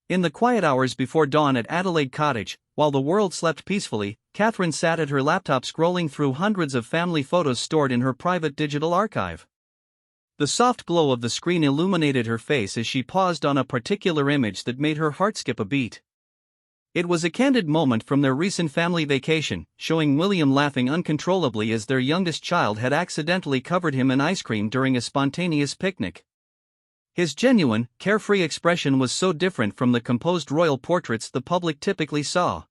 In the quiet hours before dawn at Adelaide Cottage, while the world slept peacefully, Catherine sat at her laptop scrolling through hundreds of family photos stored in her private digital archive. The soft glow of the screen illuminated her face as she paused on a particular image that made her heart skip a beat. It was a candid moment from their recent family vacation, showing William laughing uncontrollably as their youngest child had accidentally covered him in ice cream during a spontaneous picnic. His genuine, carefree expression was so different from the composed royal portraits the public typically saw.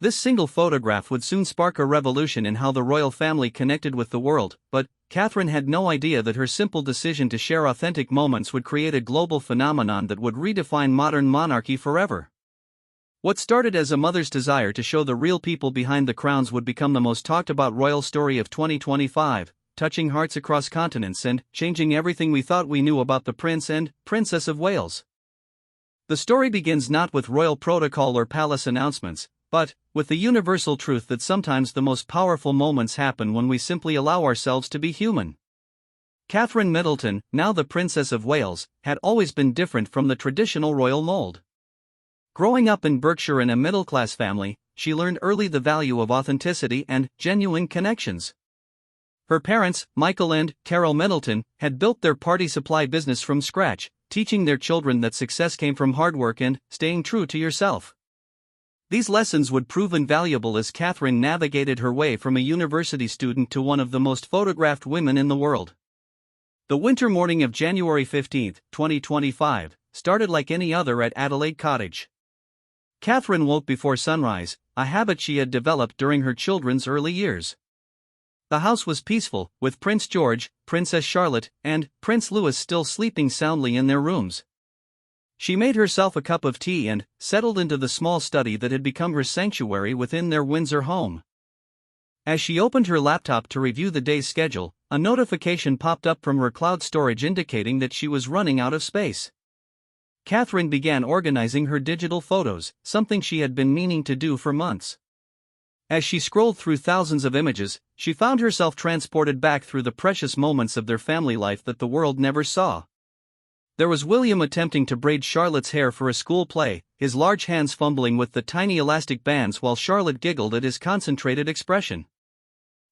This single photograph would soon spark a revolution in how the royal family connected with the world, but Catherine had no idea that her simple decision to share authentic moments would create a global phenomenon that would redefine modern monarchy forever. What started as a mother's desire to show the real people behind the crowns would become the most talked about royal story of 2025, touching hearts across continents and changing everything we thought we knew about the Prince and Princess of Wales. The story begins not with royal protocol or palace announcements, but with the universal truth that sometimes the most powerful moments happen when we simply allow ourselves to be human. Catherine Middleton, now the Princess of Wales, had always been different from the traditional royal mold. Growing up in Berkshire in a middle-class family, she learned early the value of authenticity and genuine connections. Her parents, Michael and Carol Middleton, had built their party supply business from scratch, teaching their children that success came from hard work and staying true to yourself. These lessons would prove invaluable as Catherine navigated her way from a university student to one of the most photographed women in the world. The winter morning of January 15, 2025, started like any other at Adelaide Cottage. Catherine woke before sunrise, a habit she had developed during her children's early years. The house was peaceful, with Prince George, Princess Charlotte, and Prince Louis still sleeping soundly in their rooms. She made herself a cup of tea and settled into the small study that had become her sanctuary within their Windsor home. As she opened her laptop to review the day's schedule, a notification popped up from her cloud storage indicating that she was running out of space. Catherine began organizing her digital photos, something she had been meaning to do for months. As she scrolled through thousands of images, she found herself transported back through the precious moments of their family life that the world never saw. There was William attempting to braid Charlotte's hair for a school play, his large hands fumbling with the tiny elastic bands while Charlotte giggled at his concentrated expression.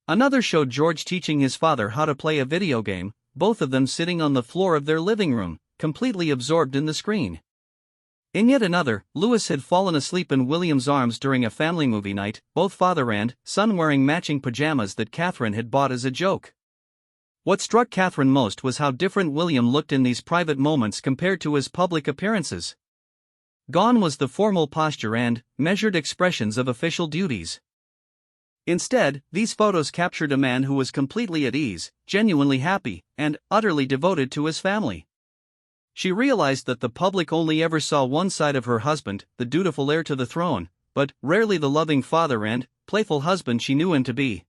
Another showed George teaching his father how to play a video game, both of them sitting on the floor of their living room, completely absorbed in the screen. In yet another, Louis had fallen asleep in William's arms during a family movie night, both father and son wearing matching pajamas that Catherine had bought as a joke. What struck Catherine most was how different William looked in these private moments compared to his public appearances. Gone was the formal posture and measured expressions of official duties. Instead, these photos captured a man who was completely at ease, genuinely happy, and utterly devoted to his family. She realized that the public only ever saw one side of her husband, the dutiful heir to the throne, but rarely the loving father and playful husband she knew him to be.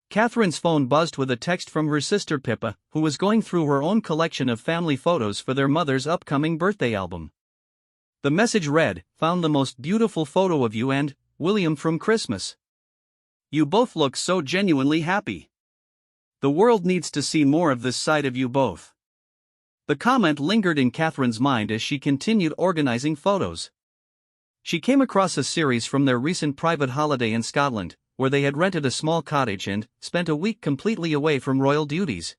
Catherine's phone buzzed with a text from her sister Pippa, who was going through her own collection of family photos for their mother's upcoming birthday album. The message read, "Found the most beautiful photo of you and William from Christmas. You both look so genuinely happy. The world needs to see more of this side of you both." The comment lingered in Catherine's mind as she continued organizing photos. She came across a series from their recent private holiday in Scotland, where they had rented a small cottage and spent a week completely away from royal duties.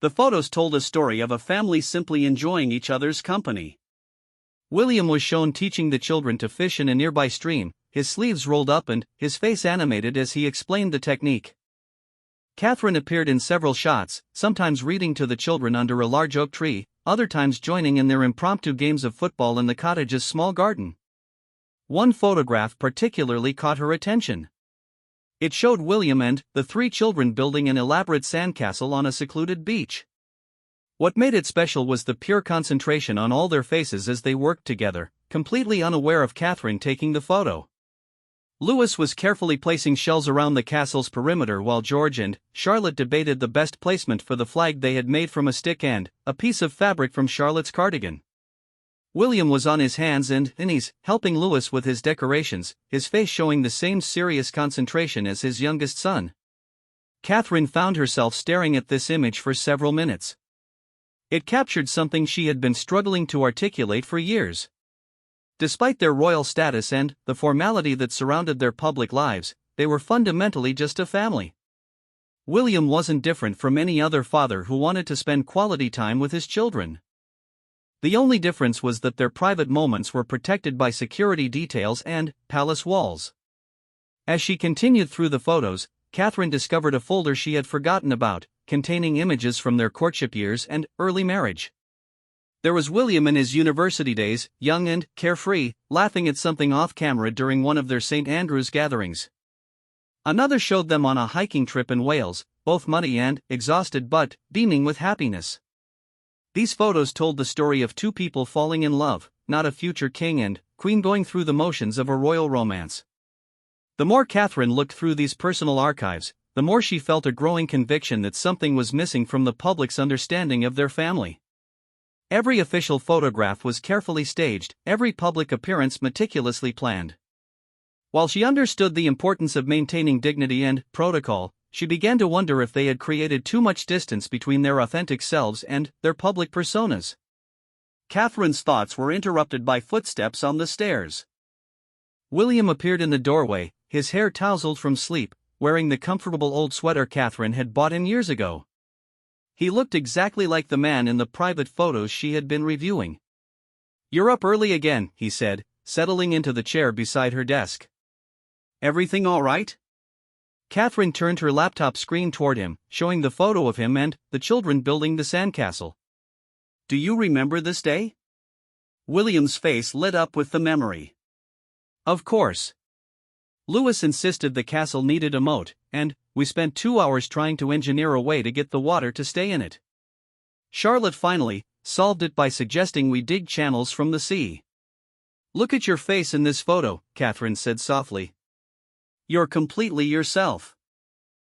The photos told a story of a family simply enjoying each other's company. William was shown teaching the children to fish in a nearby stream, his sleeves rolled up and his face animated as he explained the technique. Catherine appeared in several shots, sometimes reading to the children under a large oak tree, other times joining in their impromptu games of football in the cottage's small garden. One photograph particularly caught her attention. It showed William and the three children building an elaborate sandcastle on a secluded beach. What made it special was the pure concentration on all their faces as they worked together, completely unaware of Catherine taking the photo. Louis was carefully placing shells around the castle's perimeter while George and Charlotte debated the best placement for the flag they had made from a stick and a piece of fabric from Charlotte's cardigan. William was on his hands and knees, helping Louis with his decorations, his face showing the same serious concentration as his youngest son. Catherine found herself staring at this image for several minutes. It captured something she had been struggling to articulate for years. Despite their royal status and the formality that surrounded their public lives, they were fundamentally just a family. William wasn't different from any other father who wanted to spend quality time with his children. The only difference was that their private moments were protected by security details and palace walls. As she continued through the photos, Catherine discovered a folder she had forgotten about, containing images from their courtship years and early marriage. There was William in his university days, young and carefree, laughing at something off-camera during one of their St. Andrew's gatherings. Another showed them on a hiking trip in Wales, both muddy and exhausted but beaming with happiness. These photos told the story of two people falling in love, not a future king and queen going through the motions of a royal romance. The more Catherine looked through these personal archives, the more she felt a growing conviction that something was missing from the public's understanding of their family. Every official photograph was carefully staged, every public appearance meticulously planned. While she understood the importance of maintaining dignity and protocol, she began to wonder if they had created too much distance between their authentic selves and their public personas. Catherine's thoughts were interrupted by footsteps on the stairs. William appeared in the doorway, his hair tousled from sleep, wearing the comfortable old sweater Catherine had bought him years ago. He looked exactly like the man in the private photos she had been reviewing. "You're up early again," he said, settling into the chair beside her desk. "Everything all right?" Catherine turned her laptop screen toward him, showing the photo of him and the children building the sandcastle. "Do you remember this day?" William's face lit up with the memory. "Of course. Louis insisted the castle needed a moat, and we spent 2 hours trying to engineer a way to get the water to stay in it. Charlotte finally solved it by suggesting we dig channels from the sea." "Look at your face in this photo," Catherine said softly. "You're completely yourself.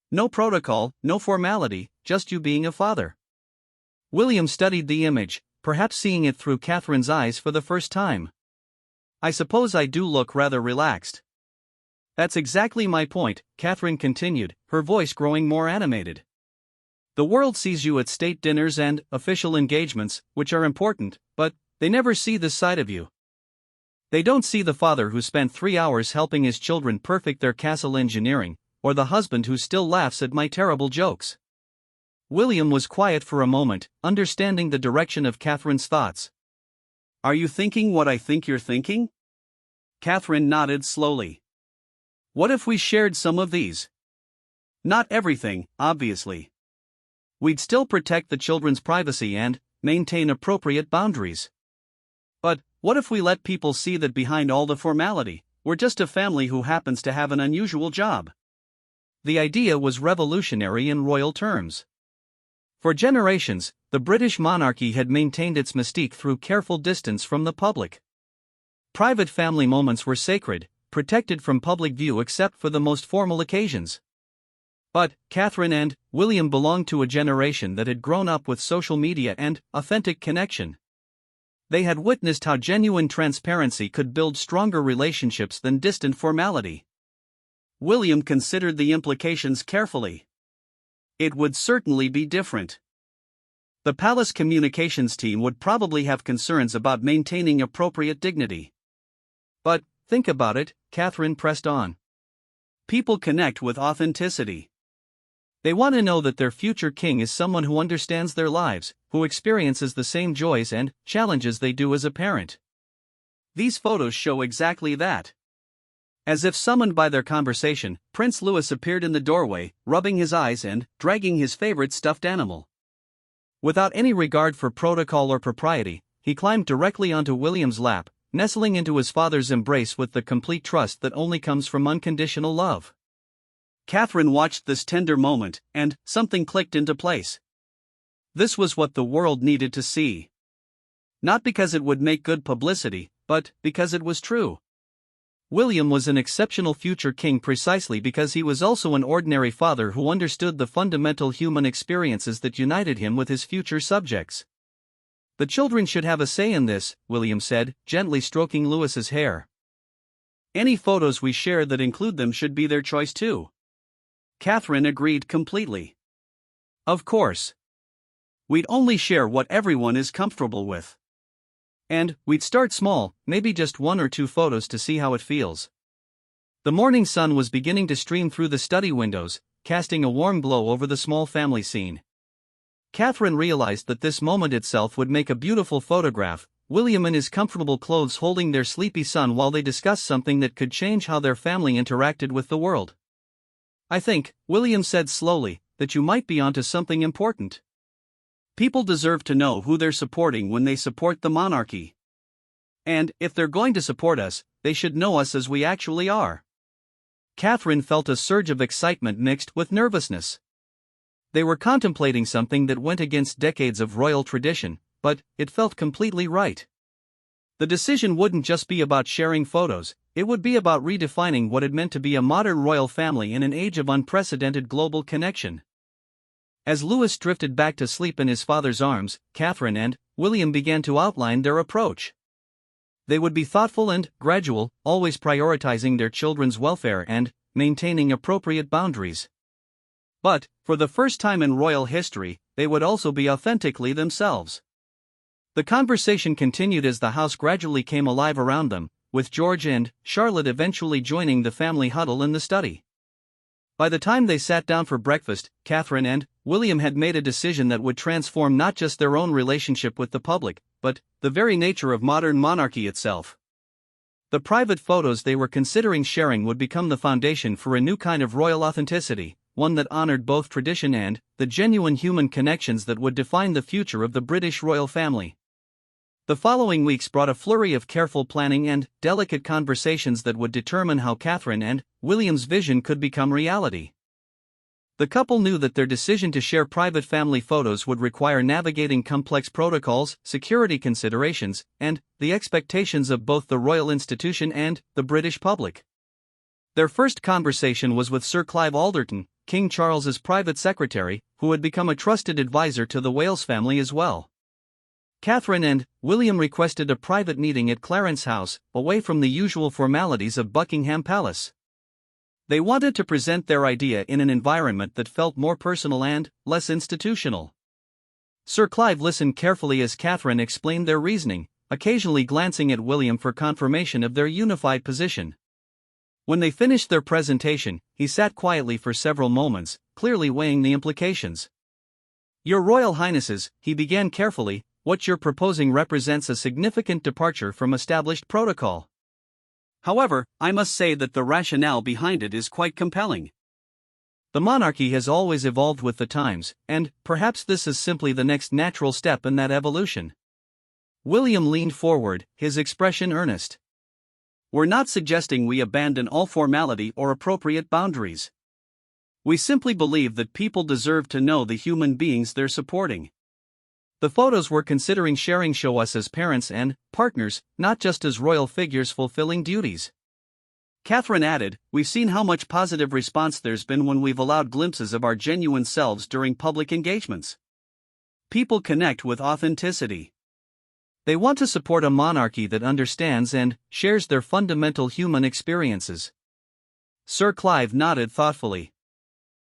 No protocol, no formality, just you being a father." William studied the image, perhaps seeing it through Catherine's eyes for the first time. "I suppose I do look rather relaxed." "That's exactly my point," Catherine continued, her voice growing more animated. "The world sees you at state dinners and official engagements, which are important, but they never see this side of you. They don't see the father who spent 3 hours helping his children perfect their castle engineering, or the husband who still laughs at my terrible jokes." William was quiet for a moment, understanding the direction of Catherine's thoughts. "Are you thinking what I think you're thinking?" Catherine nodded slowly. "What if we shared some of these? Not everything, obviously. We'd still protect the children's privacy and maintain appropriate boundaries. But what if we let people see that behind all the formality, we're just a family who happens to have an unusual job?" The idea was revolutionary in royal terms. For generations, the British monarchy had maintained its mystique through careful distance from the public. Private family moments were sacred, protected from public view except for the most formal occasions. But Catherine and William belonged to a generation that had grown up with social media and authentic connection. They had witnessed how genuine transparency could build stronger relationships than distant formality. William considered the implications carefully. It would certainly be different. The palace communications team would probably have concerns about maintaining appropriate dignity. "But think about it," Catherine pressed on. "People connect with authenticity. They want to know that their future king is someone who understands their lives, who experiences the same joys and challenges they do as a parent." These photos show exactly that. As if summoned by their conversation, Prince Louis appeared in the doorway, rubbing his eyes and dragging his favorite stuffed animal. Without any regard for protocol or propriety, he climbed directly onto William's lap, nestling into his father's embrace with the complete trust that only comes from unconditional love. Catherine watched this tender moment, and something clicked into place. This was what the world needed to see. Not because it would make good publicity, but because it was true. William was an exceptional future king precisely because he was also an ordinary father who understood the fundamental human experiences that united him with his future subjects. "The children should have a say in this," William said, gently stroking Louis's hair. "Any photos we share that include them should be their choice too." Catherine agreed completely. "Of course. We'd only share what everyone is comfortable with." And we'd start small, maybe just 1 or 2 photos to see how it feels. The morning sun was beginning to stream through the study windows, casting a warm glow over the small family scene. Catherine realized that this moment itself would make a beautiful photograph, William in his comfortable clothes holding their sleepy son while they discussed something that could change how their family interacted with the world. "I think," William said slowly, "that you might be onto something important. People deserve to know who they're supporting when they support the monarchy. And, if they're going to support us, they should know us as we actually are." Catherine felt a surge of excitement mixed with nervousness. They were contemplating something that went against decades of royal tradition, but it felt completely right. The decision wouldn't just be about sharing photos, it would be about redefining what it meant to be a modern royal family in an age of unprecedented global connection. As Louis drifted back to sleep in his father's arms, Catherine and William began to outline their approach. They would be thoughtful and gradual, always prioritizing their children's welfare and maintaining appropriate boundaries. But, for the first time in royal history, they would also be authentically themselves. The conversation continued as the house gradually came alive around them, with George and Charlotte eventually joining the family huddle in the study. By the time they sat down for breakfast, Catherine and William had made a decision that would transform not just their own relationship with the public, but the very nature of modern monarchy itself. The private photos they were considering sharing would become the foundation for a new kind of royal authenticity, one that honored both tradition and the genuine human connections that would define the future of the British royal family. The following weeks brought a flurry of careful planning and delicate conversations that would determine how Catherine and William's vision could become reality. The couple knew that their decision to share private family photos would require navigating complex protocols, security considerations, and the expectations of both the royal institution and the British public. Their first conversation was with Sir Clive Alderton, King Charles's private secretary, who had become a trusted advisor to the Wales family as well. Catherine and William requested a private meeting at Clarence House, away from the usual formalities of Buckingham Palace. They wanted to present their idea in an environment that felt more personal and less institutional. Sir Clive listened carefully as Catherine explained their reasoning, occasionally glancing at William for confirmation of their unified position. When they finished their presentation, he sat quietly for several moments, clearly weighing the implications. "Your Royal Highnesses," he began carefully, "what you're proposing represents a significant departure from established protocol. However, I must say that the rationale behind it is quite compelling. The monarchy has always evolved with the times, and perhaps this is simply the next natural step in that evolution." William leaned forward, his expression earnest. "We're not suggesting we abandon all formality or appropriate boundaries. We simply believe that people deserve to know the human beings they're supporting. The photos we're considering sharing show us as parents and partners, not just as royal figures fulfilling duties." Catherine added, "We've seen how much positive response there's been when we've allowed glimpses of our genuine selves during public engagements. People connect with authenticity. They want to support a monarchy that understands and shares their fundamental human experiences." Sir Clive nodded thoughtfully.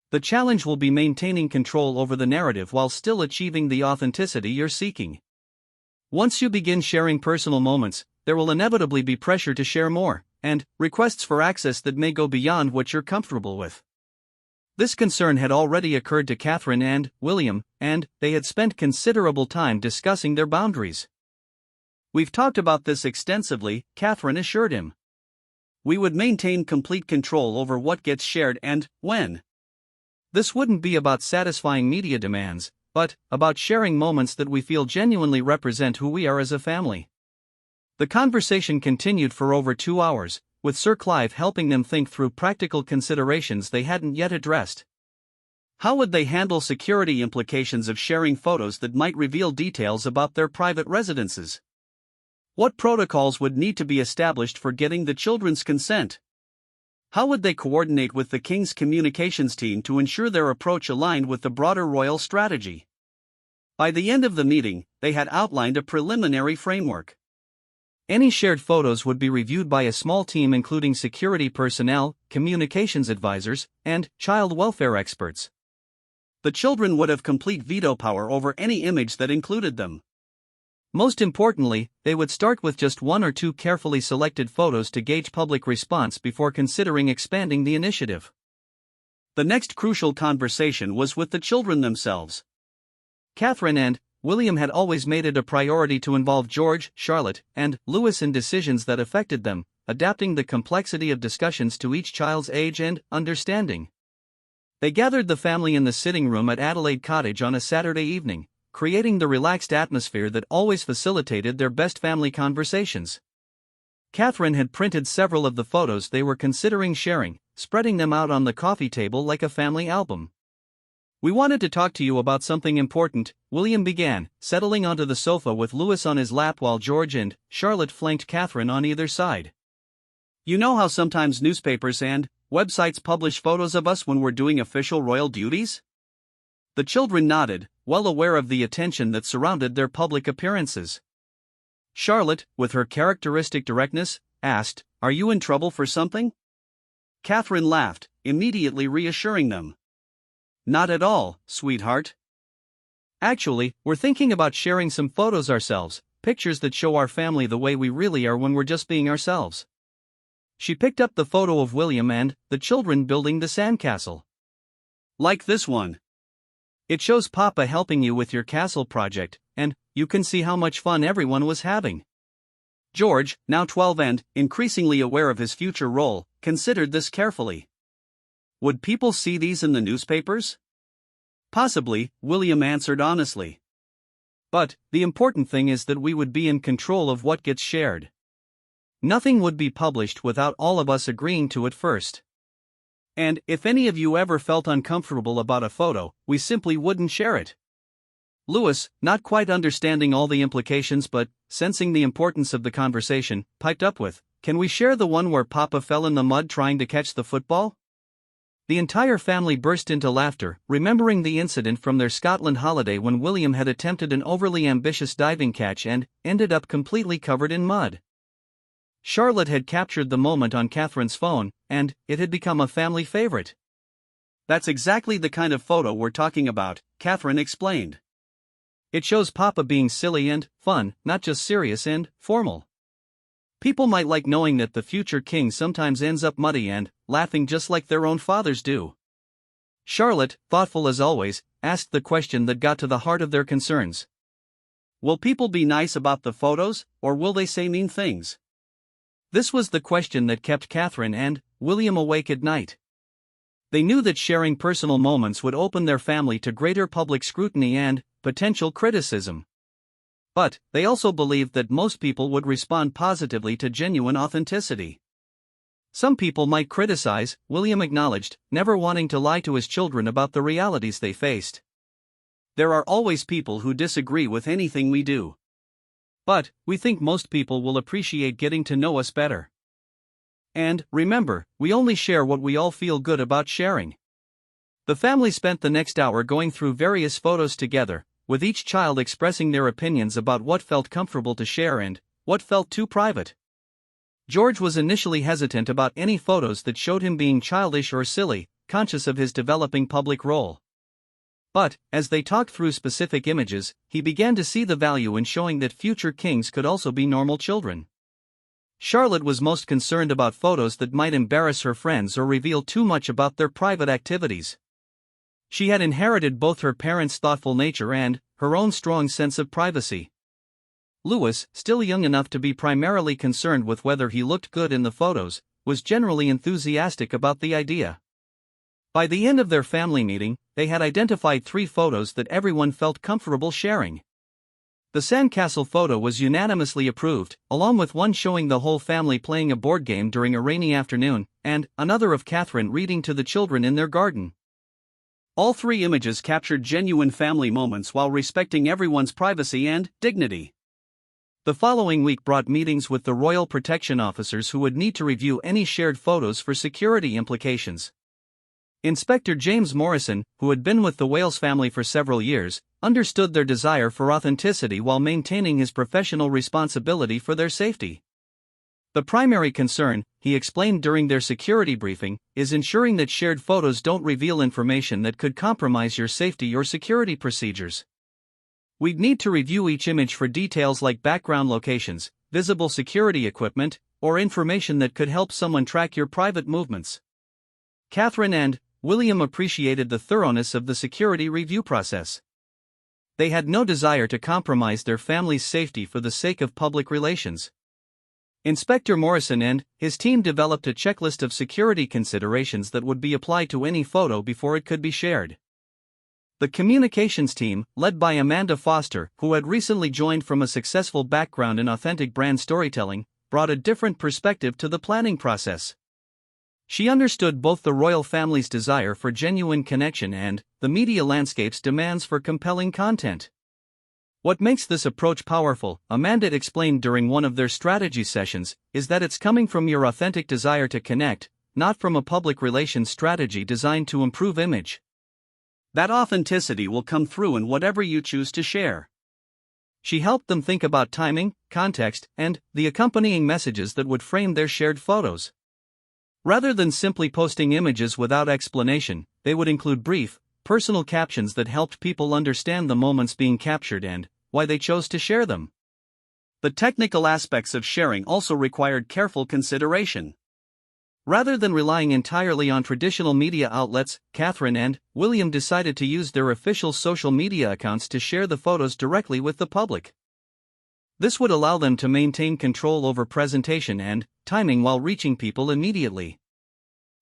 "The challenge will be maintaining control over the narrative while still achieving the authenticity you're seeking. Once you begin sharing personal moments, there will inevitably be pressure to share more, and requests for access that may go beyond what you're comfortable with." This concern had already occurred to Catherine and William, and they had spent considerable time discussing their boundaries. "We've talked about this extensively," Catherine assured him. "We would maintain complete control over what gets shared and when. This wouldn't be about satisfying media demands, but about sharing moments that we feel genuinely represent who we are as a family." The conversation continued for over 2 hours, with Sir Clive helping them think through practical considerations they hadn't yet addressed. How would they handle security implications of sharing photos that might reveal details about their private residences? What protocols would need to be established for getting the children's consent? How would they coordinate with the King's communications team to ensure their approach aligned with the broader royal strategy? By the end of the meeting, they had outlined a preliminary framework. Any shared photos would be reviewed by a small team including security personnel, communications advisors, and child welfare experts. The children would have complete veto power over any image that included them. Most importantly, they would start with just one or two carefully selected photos to gauge public response before considering expanding the initiative. The next crucial conversation was with the children themselves. Catherine and William had always made it a priority to involve George, Charlotte, and Louis in decisions that affected them, adapting the complexity of discussions to each child's age and understanding. They gathered the family in the sitting room at Adelaide Cottage on a Saturday evening, creating the relaxed atmosphere that always facilitated their best family conversations. Catherine had printed several of the photos they were considering sharing, spreading them out on the coffee table like a family album. "We wanted to talk to you about something important," William began, settling onto the sofa with Louis on his lap while George and Charlotte flanked Catherine on either side. "You know how sometimes newspapers and websites publish photos of us when we're doing official royal duties?" The children nodded, well aware of the attention that surrounded their public appearances. Charlotte, with her characteristic directness, asked, "Are you in trouble for something?" Catherine laughed, immediately reassuring them. "Not at all, sweetheart. Actually, we're thinking about sharing some photos ourselves, pictures that show our family the way we really are when we're just being ourselves." She picked up the photo of William and the children building the sandcastle. "Like this one. It shows Papa helping you with your castle project, and you can see how much fun everyone was having." George, now 12 and increasingly aware of his future role, considered this carefully. "Would people see these in the newspapers?" "Possibly," William answered honestly. "But the important thing is that we would be in control of what gets shared. Nothing would be published without all of us agreeing to it first. And if any of you ever felt uncomfortable about a photo, we simply wouldn't share it." Louis, not quite understanding all the implications but sensing the importance of the conversation, piped up with, "Can we share the one where Papa fell in the mud trying to catch the football?" The entire family burst into laughter, remembering the incident from their Scotland holiday when William had attempted an overly ambitious diving catch and ended up completely covered in mud. Charlotte had captured the moment on Catherine's phone, and it had become a family favorite. "That's exactly the kind of photo we're talking about," Catherine explained. "It shows Papa being silly and fun, not just serious and formal. People might like knowing that the future king sometimes ends up muddy and laughing just like their own fathers do." Charlotte, thoughtful as always, asked the question that got to the heart of their concerns. "Will people be nice about the photos, or will they say mean things?" This was the question that kept Catherine and William awake at night. They knew that sharing personal moments would open their family to greater public scrutiny and potential criticism. But they also believed that most people would respond positively to genuine authenticity. "Some people might criticize," William acknowledged, never wanting to lie to his children about the realities they faced. "There are always people who disagree with anything we do. But we think most people will appreciate getting to know us better. And remember, we only share what we all feel good about sharing." The family spent the next hour going through various photos together, with each child expressing their opinions about what felt comfortable to share and what felt too private. George was initially hesitant about any photos that showed him being childish or silly, conscious of his developing public role. But, as they talked through specific images, he began to see the value in showing that future kings could also be normal children. Charlotte was most concerned about photos that might embarrass her friends or reveal too much about their private activities. She had inherited both her parents' thoughtful nature and her own strong sense of privacy. Louis, still young enough to be primarily concerned with whether he looked good in the photos, was generally enthusiastic about the idea. By the end of their family meeting, they had identified 3 photos that everyone felt comfortable sharing. The sandcastle photo was unanimously approved, along with one showing the whole family playing a board game during a rainy afternoon, and another of Catherine reading to the children in their garden. All 3 images captured genuine family moments while respecting everyone's privacy and dignity. The following week brought meetings with the royal protection officers who would need to review any shared photos for security implications. Inspector James Morrison, who had been with the Wales family for several years, understood their desire for authenticity while maintaining his professional responsibility for their safety. The primary concern, he explained during their security briefing, is ensuring that shared photos don't reveal information that could compromise your safety or security procedures. We'd need to review each image for details like background locations, visible security equipment, or information that could help someone track your private movements. Catherine and William appreciated the thoroughness of the security review process. They had no desire to compromise their family's safety for the sake of public relations. Inspector Morrison and his team developed a checklist of security considerations that would be applied to any photo before it could be shared. The communications team, led by Amanda Foster, who had recently joined from a successful background in authentic brand storytelling, brought a different perspective to the planning process. She understood both the royal family's desire for genuine connection and the media landscape's demands for compelling content. What makes this approach powerful, Amanda explained during one of their strategy sessions, is that it's coming from your authentic desire to connect, not from a public relations strategy designed to improve image. That authenticity will come through in whatever you choose to share. She helped them think about timing, context, and the accompanying messages that would frame their shared photos. Rather than simply posting images without explanation, they would include brief, personal captions that helped people understand the moments being captured and why they chose to share them. The technical aspects of sharing also required careful consideration. Rather than relying entirely on traditional media outlets, Catherine and William decided to use their official social media accounts to share the photos directly with the public. This would allow them to maintain control over presentation and timing while reaching people immediately.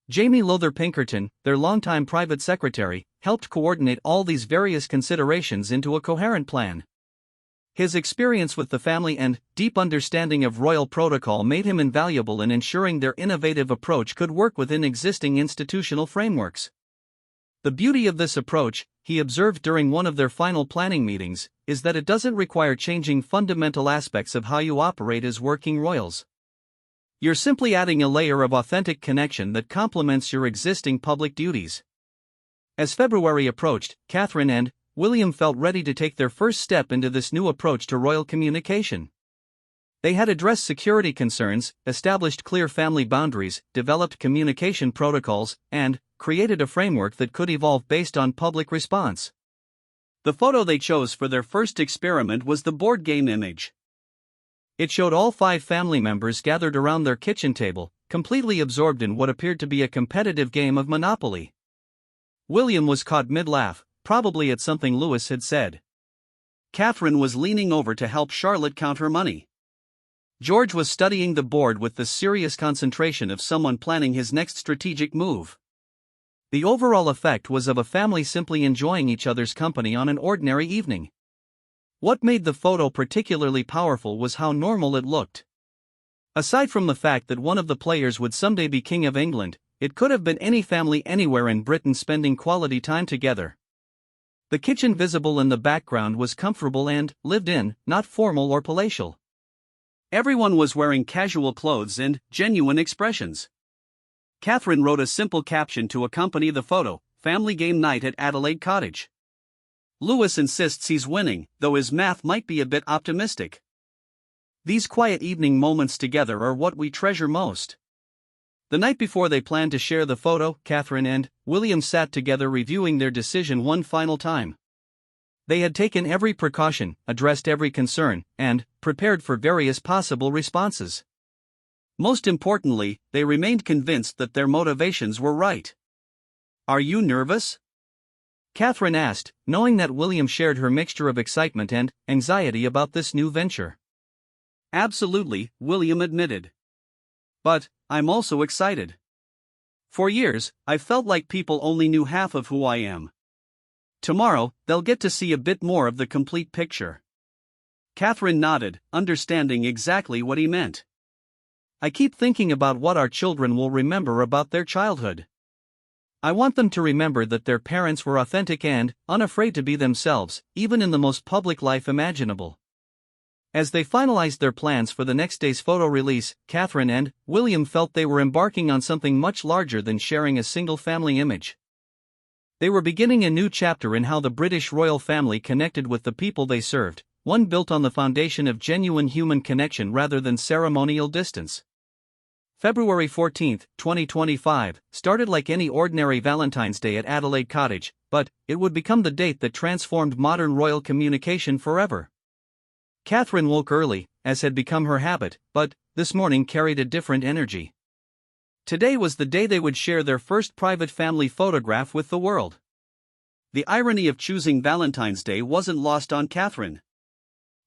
Jamie Lowther-Pinkerton, their longtime private secretary, helped coordinate all these various considerations into a coherent plan. His experience with the family and deep understanding of royal protocol made him invaluable in ensuring their innovative approach could work within existing institutional frameworks. The beauty of this approach, he observed during one of their final planning meetings, is that it doesn't require changing fundamental aspects of how you operate as working royals. You're simply adding a layer of authentic connection that complements your existing public duties. As February approached, Catherine and William felt ready to take their first step into this new approach to royal communication. They had addressed security concerns, established clear family boundaries, developed communication protocols, and created a framework that could evolve based on public response. The photo they chose for their first experiment was the board game image. It showed all 5 family members gathered around their kitchen table, completely absorbed in what appeared to be a competitive game of Monopoly. William was caught mid-laugh, probably at something Louis had said. Catherine was leaning over to help Charlotte count her money. George was studying the board with the serious concentration of someone planning his next strategic move. The overall effect was of a family simply enjoying each other's company on an ordinary evening. What made the photo particularly powerful was how normal it looked. Aside from the fact that one of the players would someday be King of England, it could have been any family anywhere in Britain spending quality time together. The kitchen visible in the background was comfortable and lived in, not formal or palatial. Everyone was wearing casual clothes and genuine expressions. Catherine wrote a simple caption to accompany the photo: "Family game night at Adelaide Cottage." Louis insists he's winning, though his math might be a bit optimistic. These quiet evening moments together are what we treasure most. The night before they planned to share the photo, Catherine and William sat together reviewing their decision one final time. They had taken every precaution, addressed every concern, and prepared for various possible responses. Most importantly, they remained convinced that their motivations were right. "Are you nervous?" Catherine asked, knowing that William shared her mixture of excitement and anxiety about this new venture. "Absolutely," William admitted. "But I'm also excited. For years, I've felt like people only knew half of who I am. Tomorrow, they'll get to see a bit more of the complete picture." Catherine nodded, understanding exactly what he meant. "I keep thinking about what our children will remember about their childhood. I want them to remember that their parents were authentic and unafraid to be themselves, even in the most public life imaginable." As they finalized their plans for the next day's photo release, Catherine and William felt they were embarking on something much larger than sharing a single family image. They were beginning a new chapter in how the British royal family connected with the people they served, one built on the foundation of genuine human connection rather than ceremonial distance. February 14, 2025, started like any ordinary Valentine's Day at Adelaide Cottage, but but it would become the date that transformed modern royal communication forever. Catherine woke early, as had become her habit, but this morning carried a different energy. Today was the day they would share their first private family photograph with the world. The irony of choosing Valentine's Day wasn't lost on Catherine.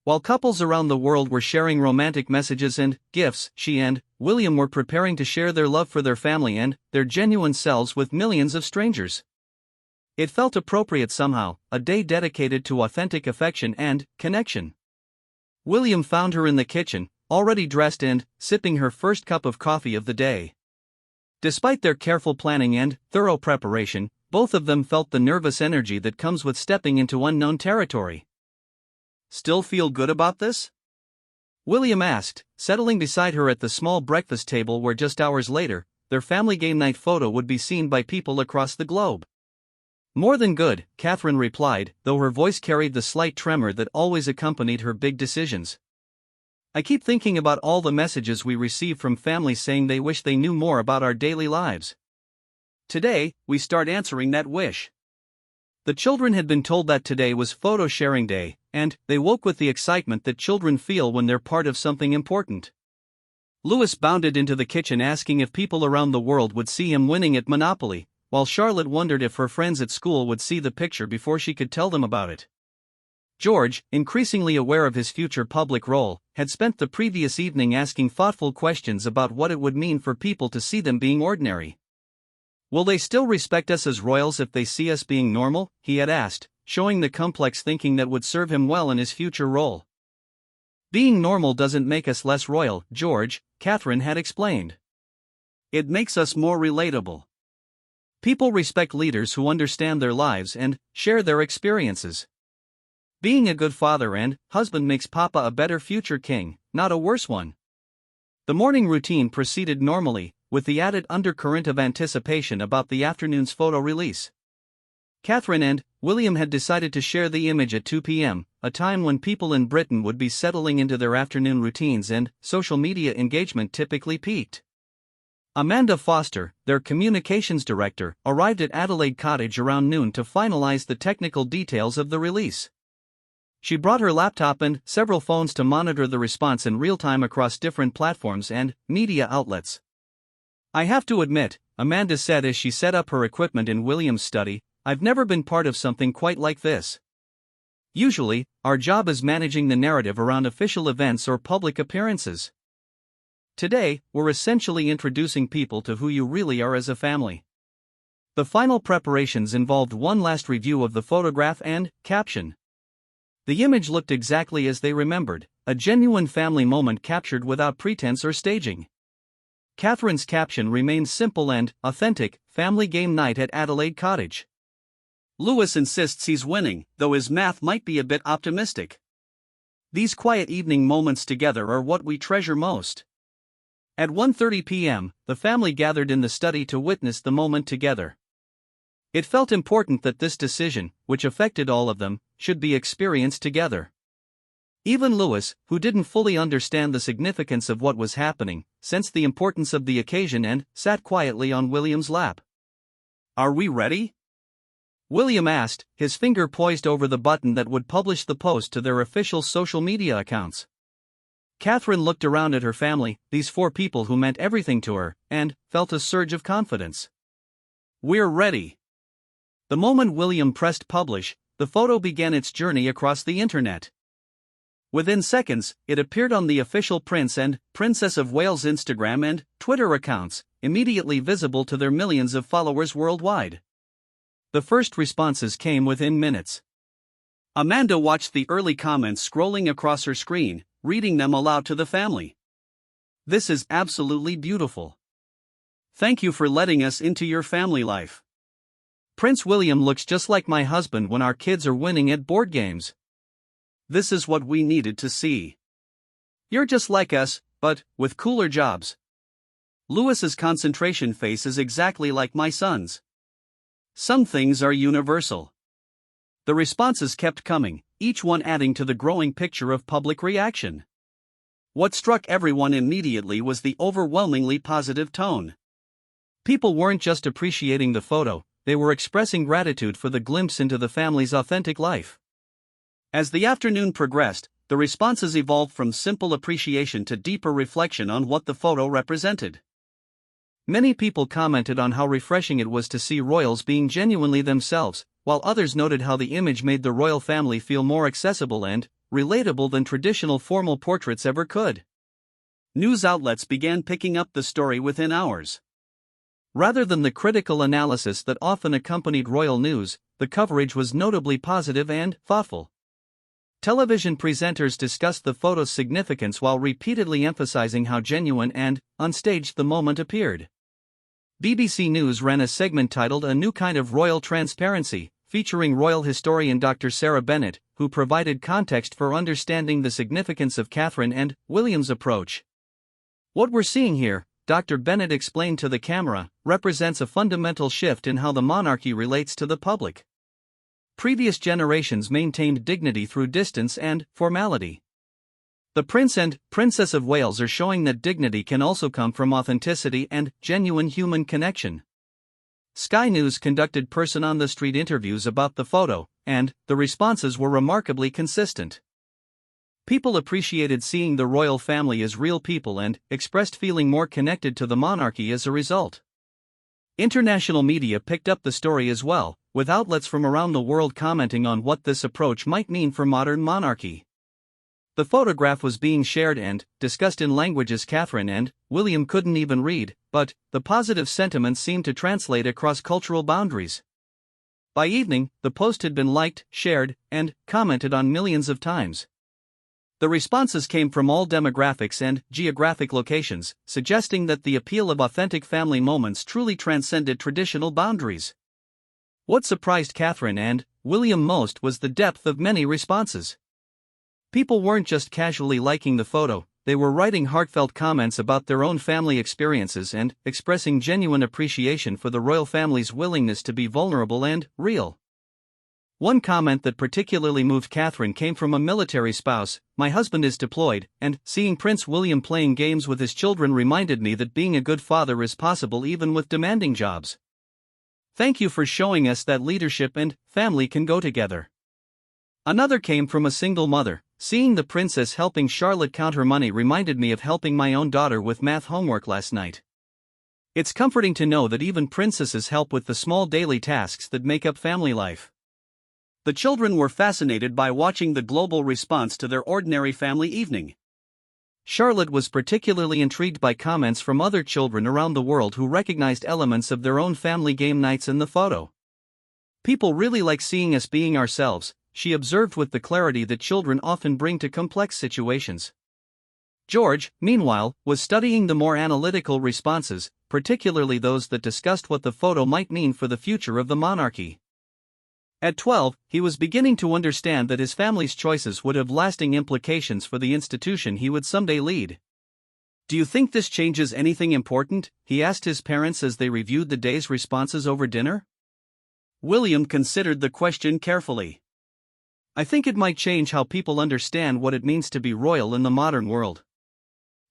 While couples around the world were sharing romantic messages and gifts, she and William were preparing to share their love for their family and their genuine selves with millions of strangers. It felt appropriate somehow, a day dedicated to authentic affection and connection. William found her in the kitchen, already dressed and sipping her first cup of coffee of the day. Despite their careful planning and thorough preparation, both of them felt the nervous energy that comes with stepping into unknown territory. "Still feel good about this?" William asked, settling beside her at the small breakfast table where just hours later, their family game night photo would be seen by people across the globe. "More than good," Catherine replied, though her voice carried the slight tremor that always accompanied her big decisions. "I keep thinking about all the messages we receive from families saying they wish they knew more about our daily lives. Today, we start answering that wish." The children had been told that today was photo sharing day, and they woke with the excitement that children feel when they're part of something important. Louis bounded into the kitchen asking if people around the world would see him winning at Monopoly, while Charlotte wondered if her friends at school would see the picture before she could tell them about it. George, increasingly aware of his future public role, had spent the previous evening asking thoughtful questions about what it would mean for people to see them being ordinary. "Will they still respect us as royals if they see us being normal?" he had asked, showing the complex thinking that would serve him well in his future role. "Being normal doesn't make us less royal, George," Catherine had explained. "It makes us more relatable. People respect leaders who understand their lives and share their experiences. Being a good father and husband makes Papa a better future king, not a worse one." The morning routine proceeded normally, with the added undercurrent of anticipation about the afternoon's photo release. Catherine and William had decided to share the image at 2 p.m., a time when people in Britain would be settling into their afternoon routines and social media engagement typically peaked. Amanda Foster, their communications director, arrived at Adelaide Cottage around noon to finalize the technical details of the release. She brought her laptop and several phones to monitor the response in real time across different platforms and media outlets. "I have to admit," Amanda said as she set up her equipment in William's study, "I've never been part of something quite like this. Usually, our job is managing the narrative around official events or public appearances. Today, we're essentially introducing people to who you really are as a family." The final preparations involved one last review of the photograph and caption. The image looked exactly as they remembered, a genuine family moment captured without pretense or staging. Catherine's caption remained simple and authentic: "Family game night at Adelaide Cottage." Louis insists he's winning, though his math might be a bit optimistic. "These quiet evening moments together are what we treasure most." At 1:30 p.m., the family gathered in the study to witness the moment together. It felt important that this decision, which affected all of them, should be experienced together. Even Louis, who didn't fully understand the significance of what was happening, sensed the importance of the occasion and sat quietly on William's lap. "Are we ready?" William asked, his finger poised over the button that would publish the post to their official social media accounts. Catherine looked around at her family, these 4 people who meant everything to her, and felt a surge of confidence. "We're ready." The moment William pressed publish, the photo began its journey across the internet. Within seconds, it appeared on the official Prince and Princess of Wales Instagram and Twitter accounts, immediately visible to their millions of followers worldwide. The first responses came within minutes. Amanda watched the early comments scrolling across her screen, reading them aloud to the family. "This is absolutely beautiful. Thank you for letting us into your family life. Prince William looks just like my husband when our kids are winning at board games. This is what we needed to see. You're just like us, but with cooler jobs. Louis's concentration face is exactly like my son's. Some things are universal." The responses kept coming, each one adding to the growing picture of public reaction. What struck everyone immediately was the overwhelmingly positive tone. People weren't just appreciating the photo, they were expressing gratitude for the glimpse into the family's authentic life. As the afternoon progressed, the responses evolved from simple appreciation to deeper reflection on what the photo represented. Many people commented on how refreshing it was to see royals being genuinely themselves, while others noted how the image made the royal family feel more accessible and relatable than traditional formal portraits ever could. News outlets began picking up the story within hours. Rather than the critical analysis that often accompanied royal news, the coverage was notably positive and thoughtful. Television presenters discussed the photo's significance while repeatedly emphasizing how genuine and unstaged the moment appeared. BBC News ran a segment titled A New Kind of Royal Transparency, featuring royal historian Dr. Sarah Bennett, who provided context for understanding the significance of Catherine and William's approach. "What we're seeing here," Dr. Bennett explained to the camera, "represents a fundamental shift in how the monarchy relates to the public. Previous generations maintained dignity through distance and formality. The Prince and Princess of Wales are showing that dignity can also come from authenticity and genuine human connection." Sky News conducted person-on-the-street interviews about the photo, and the responses were remarkably consistent. People appreciated seeing the royal family as real people and expressed feeling more connected to the monarchy as a result. International media picked up the story as well, with outlets from around the world commenting on what this approach might mean for modern monarchy. The photograph was being shared and discussed in languages Catherine and William couldn't even read, but the positive sentiments seemed to translate across cultural boundaries. By evening, the post had been liked, shared, and commented on millions of times. The responses came from all demographics and geographic locations, suggesting that the appeal of authentic family moments truly transcended traditional boundaries. What surprised Catherine and William most was the depth of many responses. People weren't just casually liking the photo, they were writing heartfelt comments about their own family experiences and expressing genuine appreciation for the royal family's willingness to be vulnerable and real. One comment that particularly moved Catherine came from a military spouse: "My husband is deployed, and seeing Prince William playing games with his children reminded me that being a good father is possible even with demanding jobs. Thank you for showing us that leadership and family can go together." Another came from a single mother: "Seeing the princess helping Charlotte count her money reminded me of helping my own daughter with math homework last night. It's comforting to know that even princesses help with the small daily tasks that make up family life." The children were fascinated by watching the global response to their ordinary family evening. Charlotte was particularly intrigued by comments from other children around the world who recognized elements of their own family game nights in the photo. "People really like seeing us being ourselves," she observed with the clarity that children often bring to complex situations. George, meanwhile, was studying the more analytical responses, particularly those that discussed what the photo might mean for the future of the monarchy. At 12, he was beginning to understand that his family's choices would have lasting implications for the institution he would someday lead. "Do you think this changes anything important?" he asked his parents as they reviewed the day's responses over dinner. William considered the question carefully. "I think it might change how people understand what it means to be royal in the modern world.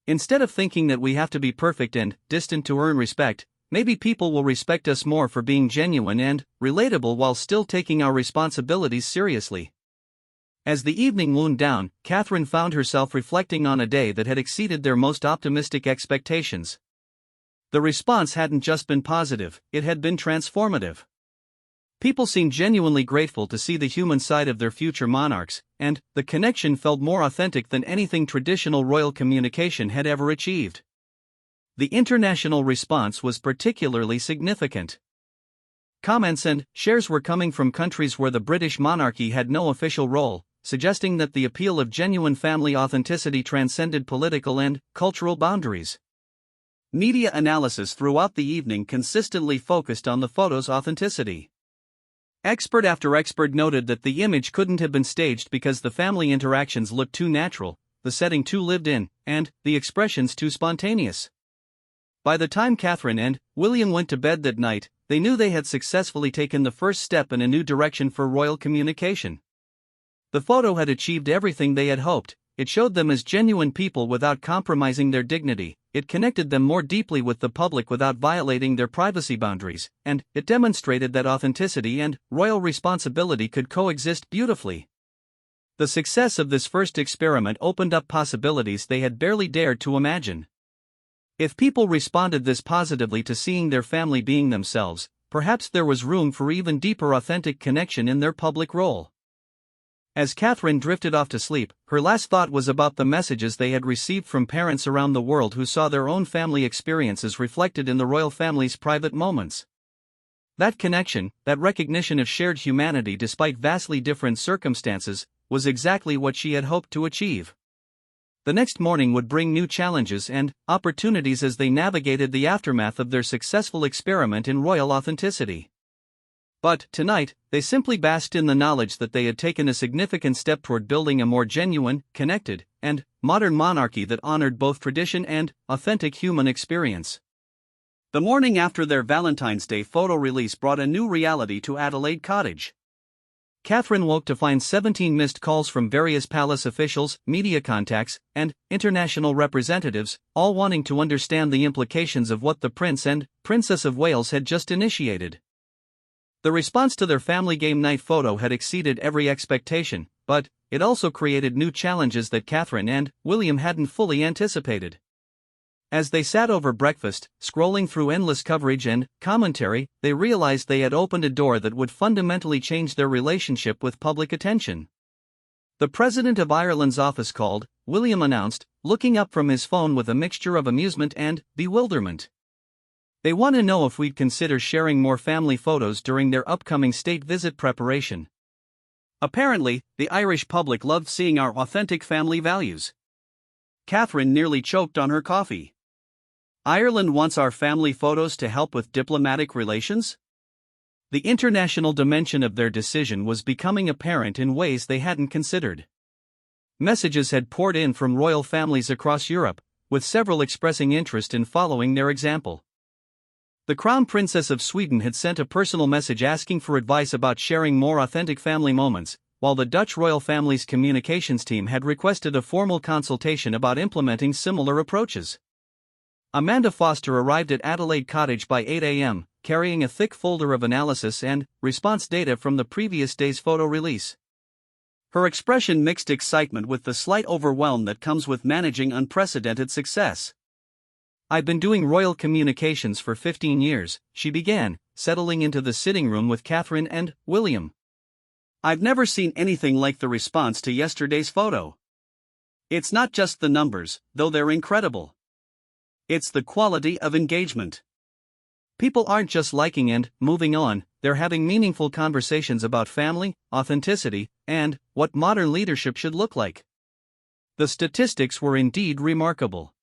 Instead of thinking that we have to be perfect and distant to earn respect, maybe people will respect us more for being genuine and relatable while still taking our responsibilities seriously." As the evening wound down, Catherine found herself reflecting on a day that had exceeded their most optimistic expectations. The response hadn't just been positive, it had been transformative. People seemed genuinely grateful to see the human side of their future monarchs, and the connection felt more authentic than anything traditional royal communication had ever achieved. The international response was particularly significant. Comments and shares were coming from countries where the British monarchy had no official role, suggesting that the appeal of genuine family authenticity transcended political and cultural boundaries. Media analysis throughout the evening consistently focused on the photo's authenticity. Expert after expert noted that the image couldn't have been staged because the family interactions looked too natural, the setting too lived in, and the expressions too spontaneous. By the time Catherine and William went to bed that night, they knew they had successfully taken the first step in a new direction for royal communication. The photo had achieved everything they had hoped: it showed them as genuine people without compromising their dignity, it connected them more deeply with the public without violating their privacy boundaries, and it demonstrated that authenticity and royal responsibility could coexist beautifully. The success of this first experiment opened up possibilities they had barely dared to imagine. If people responded this positively to seeing their family being themselves, perhaps there was room for even deeper authentic connection in their public role. As Catherine drifted off to sleep, her last thought was about the messages they had received from parents around the world who saw their own family experiences reflected in the royal family's private moments. That connection, that recognition of shared humanity despite vastly different circumstances, was exactly what she had hoped to achieve. The next morning would bring new challenges and opportunities as they navigated the aftermath of their successful experiment in royal authenticity. But, tonight, they simply basked in the knowledge that they had taken a significant step toward building a more genuine, connected, and modern monarchy that honored both tradition and authentic human experience. The morning after their Valentine's Day photo release brought a new reality to Adelaide Cottage. Catherine woke to find 17 missed calls from various palace officials, media contacts, and international representatives, all wanting to understand the implications of what the Prince and Princess of Wales had just initiated. The response to their family game night photo had exceeded every expectation, but it also created new challenges that Catherine and William hadn't fully anticipated. As they sat over breakfast, scrolling through endless coverage and commentary, they realized they had opened a door that would fundamentally change their relationship with public attention. The President of Ireland's office called, William announced, looking up from his phone with a mixture of amusement and bewilderment. They want to know if we'd consider sharing more family photos during their upcoming state visit preparation. Apparently, the Irish public loved seeing our authentic family values. Catherine nearly choked on her coffee. Ireland wants our family photos to help with diplomatic relations? The international dimension of their decision was becoming apparent in ways they hadn't considered. Messages had poured in from royal families across Europe, with several expressing interest in following their example. The Crown Princess of Sweden had sent a personal message asking for advice about sharing more authentic family moments, while the Dutch royal family's communications team had requested a formal consultation about implementing similar approaches. Amanda Foster arrived at Adelaide Cottage by 8 a.m., carrying a thick folder of analysis and response data from the previous day's photo release. Her expression mixed excitement with the slight overwhelm that comes with managing unprecedented success. "I've been doing royal communications for 15 years, she began, settling into the sitting room with Catherine and William. "I've never seen anything like the response to yesterday's photo. It's not just the numbers, though they're incredible. It's the quality of engagement. People aren't just liking and moving on, they're having meaningful conversations about family, authenticity, and what modern leadership should look like." The statistics were indeed remarkable.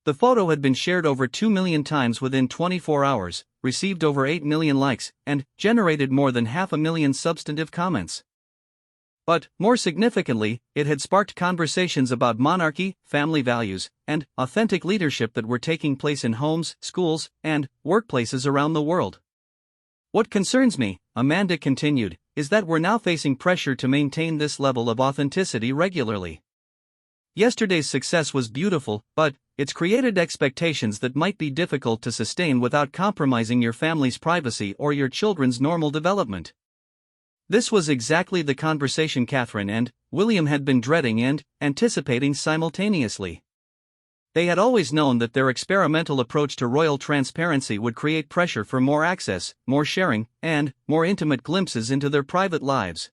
The photo had been shared over 2 million times within 24 hours, received over 8 million likes, and generated more than 500,000 substantive comments. But, more significantly, it had sparked conversations about monarchy, family values, and authentic leadership that were taking place in homes, schools, and workplaces around the world. "What concerns me," Amanda continued, "is that we're now facing pressure to maintain this level of authenticity regularly. Yesterday's success was beautiful, but it's created expectations that might be difficult to sustain without compromising your family's privacy or your children's normal development." This was exactly the conversation Catherine and William had been dreading and anticipating simultaneously. They had always known that their experimental approach to royal transparency would create pressure for more access, more sharing, and more intimate glimpses into their private lives.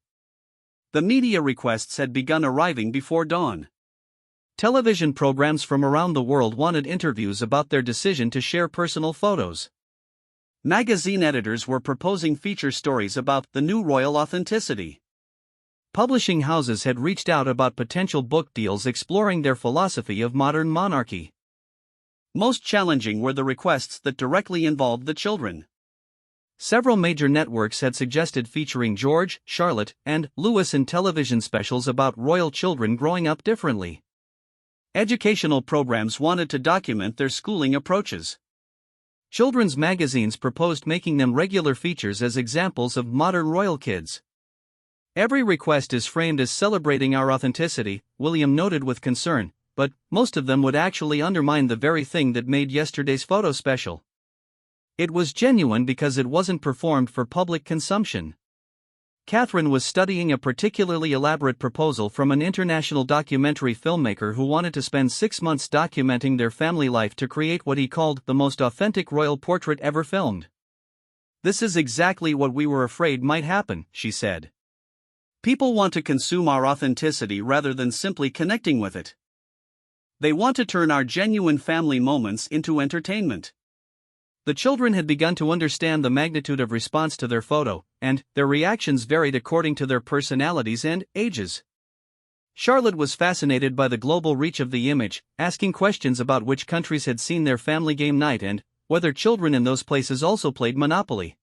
The media requests had begun arriving before dawn. Television programs from around the world wanted interviews about their decision to share personal photos. Magazine editors were proposing feature stories about the new royal authenticity. Publishing houses had reached out about potential book deals exploring their philosophy of modern monarchy. Most challenging were the requests that directly involved the children. Several major networks had suggested featuring George, Charlotte, and Louis in television specials about royal children growing up differently. Educational programs wanted to document their schooling approaches. Children's magazines proposed making them regular features as examples of modern royal kids. Every request is framed as celebrating our authenticity, William noted with concern, but most of them would actually undermine the very thing that made yesterday's photo special. It was genuine because it wasn't performed for public consumption. Catherine was studying a particularly elaborate proposal from an international documentary filmmaker who wanted to spend 6 months documenting their family life to create what he called the most authentic royal portrait ever filmed. "This is exactly what we were afraid might happen," she said. "People want to consume our authenticity rather than simply connecting with it. They want to turn our genuine family moments into entertainment." The children had begun to understand the magnitude of response to their photo, and their reactions varied according to their personalities and ages. Charlotte was fascinated by the global reach of the image, asking questions about which countries had seen their family game night and whether children in those places also played Monopoly.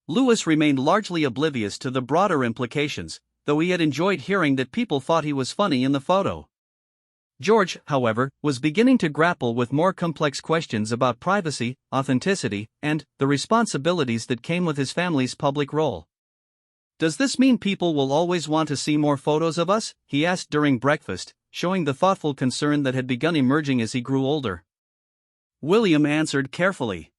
Louis remained largely oblivious to the broader implications, though he had enjoyed hearing that people thought he was funny in the photo. George, however, was beginning to grapple with more complex questions about privacy, authenticity, and the responsibilities that came with his family's public role. "Does this mean people will always want to see more photos of us?" he asked during breakfast, showing the thoughtful concern that had begun emerging as he grew older. William answered carefully.